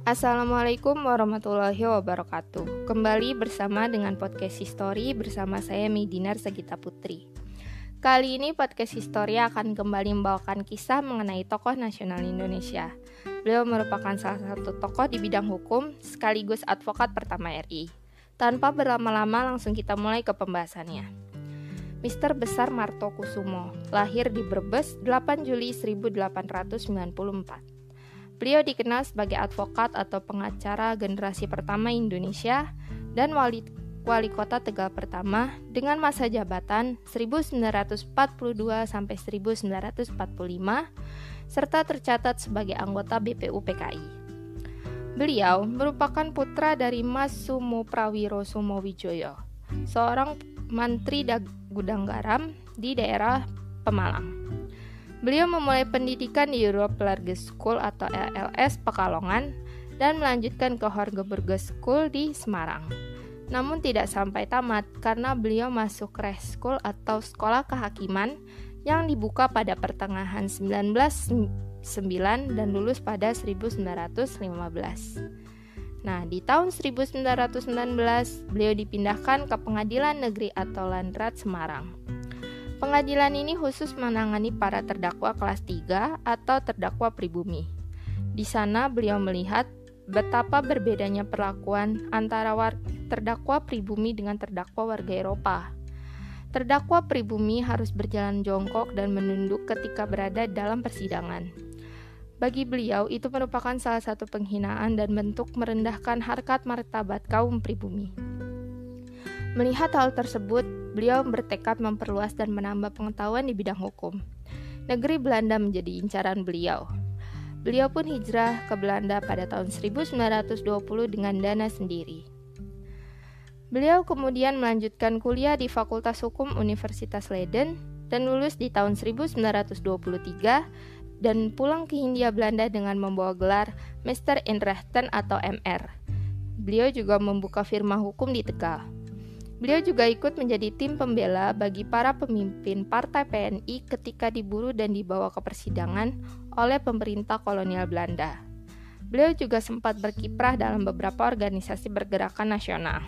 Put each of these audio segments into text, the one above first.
Assalamualaikum warahmatullahi wabarakatuh. Kembali bersama dengan podcast History bersama saya Midinar Segita Putri. Kali ini podcast History akan kembali membawakan kisah mengenai tokoh nasional Indonesia. Beliau merupakan salah satu tokoh di bidang hukum sekaligus advokat pertama RI. Tanpa berlama-lama langsung kita mulai ke pembahasannya. Mr. Besar Martokusumo, lahir di Brebes 8 Juli 1894. Beliau dikenal sebagai advokat atau pengacara generasi pertama Indonesia dan wali kota Tegal pertama dengan masa jabatan 1942 sampai 1945 serta tercatat sebagai anggota BPU PKI. Beliau merupakan putra dari Mas Sumo Prawiro Sumowijoyo, seorang mantri gudang garam di daerah Pemalang. Beliau memulai pendidikan di Europe Large School atau LLS Pekalongan dan melanjutkan ke Horgeburger School di Semarang. Namun tidak sampai tamat karena beliau masuk Recht School atau sekolah kehakiman yang dibuka pada pertengahan 1909 dan lulus pada 1915. Nah, di tahun 1919 beliau dipindahkan ke Pengadilan Negeri atau Landrat Semarang. Pengadilan ini khusus menangani para terdakwa kelas 3 atau terdakwa pribumi. Di sana beliau melihat betapa berbedanya perlakuan antara terdakwa pribumi dengan terdakwa warga Eropa. Terdakwa pribumi harus berjalan jongkok dan menunduk ketika berada dalam persidangan. Bagi beliau itu merupakan salah satu penghinaan dan bentuk merendahkan harkat martabat kaum pribumi. Melihat hal tersebut, beliau bertekad memperluas dan menambah pengetahuan di bidang hukum. Negeri Belanda menjadi incaran beliau. Beliau pun hijrah ke Belanda pada tahun 1920 dengan dana sendiri. Beliau kemudian melanjutkan kuliah di Fakultas Hukum Universitas Leiden dan lulus di tahun 1923 dan pulang ke Hindia Belanda dengan membawa gelar Meester in Rechten atau MR. Beliau juga membuka firma hukum di Tegal. Beliau juga ikut menjadi tim pembela bagi para pemimpin partai PNI ketika diburu dan dibawa ke persidangan oleh pemerintah kolonial Belanda. Beliau juga sempat berkiprah dalam beberapa organisasi pergerakan nasional,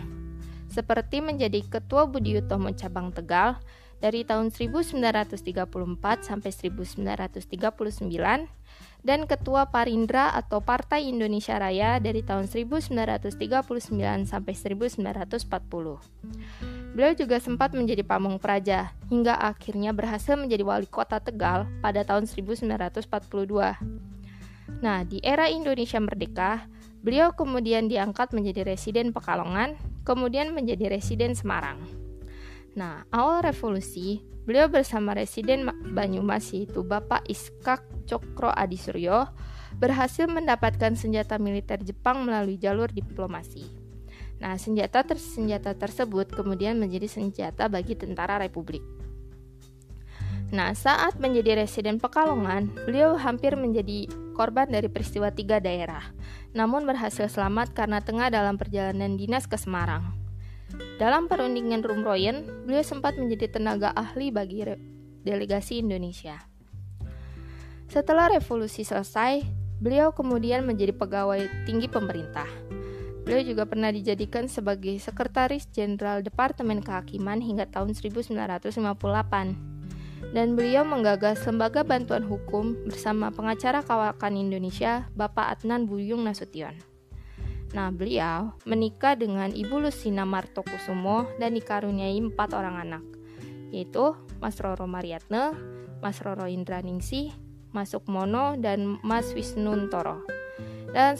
seperti menjadi Ketua Budi Utomo Cabang Tegal dari tahun 1934 sampai 1939 dan Ketua Parindra atau Partai Indonesia Raya dari tahun 1939 sampai 1940. Beliau juga sempat menjadi pamong praja hingga akhirnya berhasil menjadi wali kota Tegal pada tahun 1942. Nah, di era Indonesia Merdeka, beliau kemudian diangkat menjadi residen Pekalongan, kemudian menjadi residen Semarang. Nah, awal revolusi, beliau bersama residen Banyumas yaitu Bapak Iskak Cokro Adisuryo berhasil mendapatkan senjata militer Jepang melalui jalur diplomasi. Nah, senjata tersebut kemudian menjadi senjata bagi tentara Republik. Nah, saat menjadi residen Pekalongan, beliau hampir menjadi korban dari peristiwa 3 daerah, namun berhasil selamat karena tengah dalam perjalanan dinas ke Semarang. Dalam perundingan Rumroyen, beliau sempat menjadi tenaga ahli bagi delegasi Indonesia. Setelah revolusi selesai, beliau kemudian menjadi pegawai tinggi pemerintah. Beliau juga pernah dijadikan sebagai Sekretaris Jenderal Departemen Kehakiman hingga tahun 1958. Dan beliau menggagas Lembaga Bantuan Hukum bersama pengacara kawakan Indonesia, Bapak Adnan Buyung Nasution. Nah, beliau menikah dengan Ibu Lusina Martokusumo dan dikaruniai 4 orang anak, yaitu Mas Roro Mariatne, Mas Roro Indraningsih, Mas Sukmono, dan Mas Wisnuntoro. Dan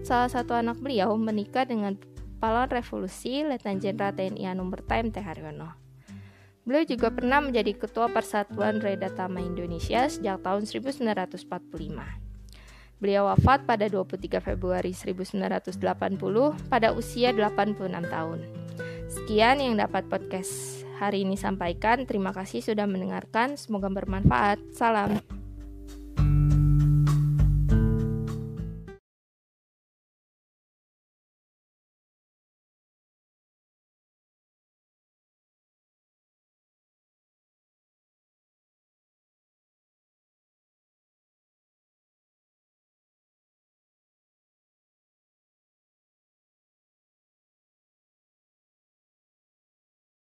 salah satu anak beliau menikah dengan pahlawan revolusi Letnan Jenderal TNI Anumerta M.T. Haryono. Beliau juga pernah menjadi Ketua Persatuan Redatama Indonesia sejak tahun 1945. Beliau wafat pada 23 Februari 1980 pada usia 86 tahun. Sekian yang dapat podcast hari ini sampaikan. Terima kasih sudah mendengarkan. Semoga bermanfaat. Salam.